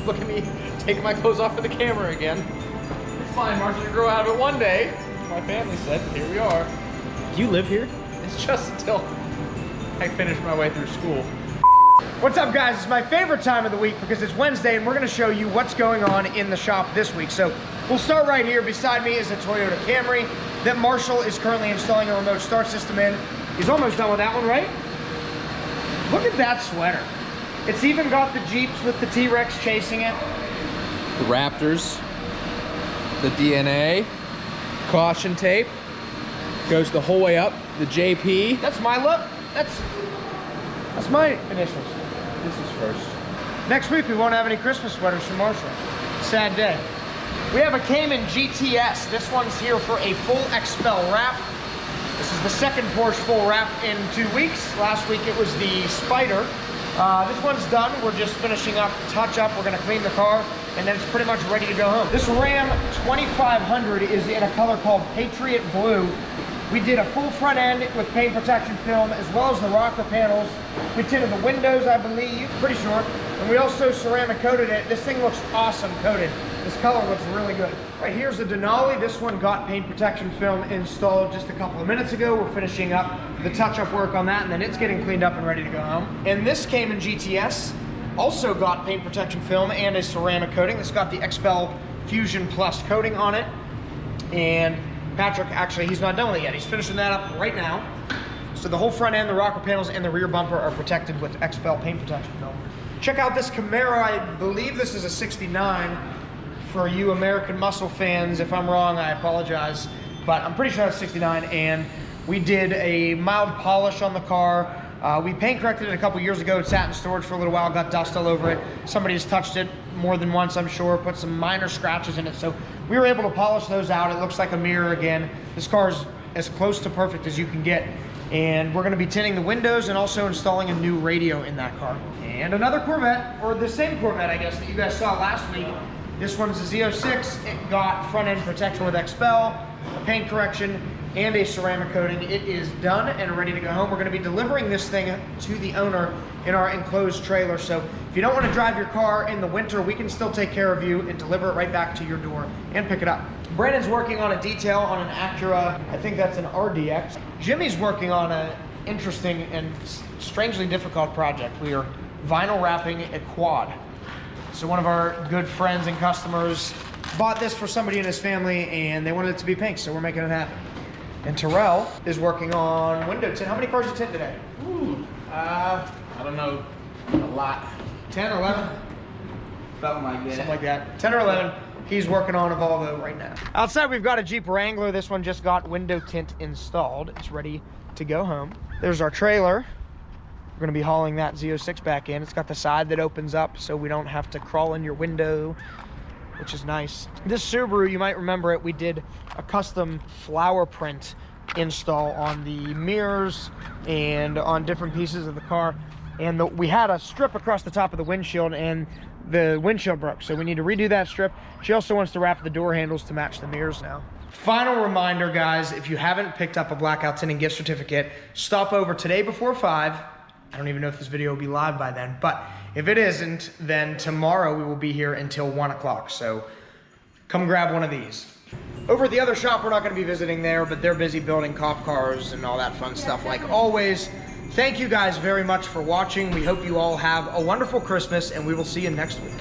Look at me taking my clothes off for the camera again. It's fine, Marshall, to grow out of it one day. My family said, here we are. Do you live here? It's just until I finish my way through school. What's up, guys? It's my favorite time of the week because it's Wednesday and we're gonna show you what's going on in the shop this week. So we'll start right here. Beside me is a Toyota Camry that Marshall is currently installing a remote start system in. He's almost done with that one, right? Look at that sweater. It's even got the Jeeps with the T-Rex chasing it. The Raptors, the DNA, caution tape, goes the whole way up, the JP. That's my look. That's my initials. This is first. Next week, we won't have any Christmas sweaters from Marshall. Sad day. We have a Cayman Gts. This one's here for a full XPEL wrap. This is the second Porsche full wrap in 2 weeks. Last week it was the Spider. This one's done. We're just finishing up touch up. We're gonna clean the car and then it's pretty much ready to go home. This Ram 2500 is in a color called Patriot Blue. We did a full front end with paint protection film as well as the rocker panels. We tinted the windows, I believe, pretty sure. And we also ceramic coated it. This thing looks awesome coated. This color looks really good. Right here's the Denali. This one got paint protection film installed just a couple of minutes ago. We're finishing up the touch-up work on that and then it's getting cleaned up and ready to go home. And this Cayman GTS also got paint protection film and a ceramic coating. This got the XPEL Fusion Plus coating on it. And Patrick, actually, he's not done with it yet. He's finishing that up right now. So the whole front end, the rocker panels, and the rear bumper are protected with XPEL paint protection film. Check out this Camaro. I believe this is a 69. For you American Muscle fans, if I'm wrong, I apologize. But I'm pretty sure it's 69. And we did a mild polish on the car. We paint corrected it a couple years ago. It sat in storage for a little while, got dust all over it. Somebody has touched it more than once, I'm sure, put some minor scratches in it. So we were able to polish those out. It looks like a mirror again. This car is as close to perfect as you can get. And we're gonna be tinting the windows and also installing a new radio in that car. And another Corvette, or the same Corvette, I guess, that you guys saw last week. This one's a Z06. It got front end protection with XPEL, a paint correction, and a ceramic coating. It is done and ready to go home. We're gonna be delivering this thing to the owner in our enclosed trailer. So if you don't wanna drive your car in the winter, we can still take care of you and deliver it right back to your door and pick it up. Brandon's working on a detail on an Acura, I think that's an RDX. Jimmy's working on an interesting and strangely difficult project. We are vinyl wrapping a quad. So one of our good friends and customers bought this for somebody in his family and they wanted it to be pink, so we're making it happen. And Terrell is working on window tint. How many cars you tint today? Ooh, I don't know, a lot. 10 or 11? Something like that. Something like that. 10 or 11. He's working on a Volvo right now. Outside we've got a Jeep Wrangler. This one just got window tint installed. It's ready to go home. There's our trailer. We're gonna be hauling that Z06 back in. It's got the side that opens up so we don't have to crawl in your window, which is nice. This Subaru, you might remember it, we did a custom flower print install on the mirrors and on different pieces of the car. And we had a strip across the top of the windshield and the windshield broke. So we need to redo that strip. She also wants to wrap the door handles to match the mirrors now. Final reminder, guys, if you haven't picked up a Blackout Tinting gift certificate, stop over today before 5. I don't even know if this video will be live by then, but if it isn't, then tomorrow we will be here until 1 o'clock. So come grab one of these. Over at the other shop, we're not gonna be visiting there, but they're busy building cop cars and all that fun stuff like always. Thank you guys very much for watching. We hope you all have a wonderful Christmas and we will see you next week.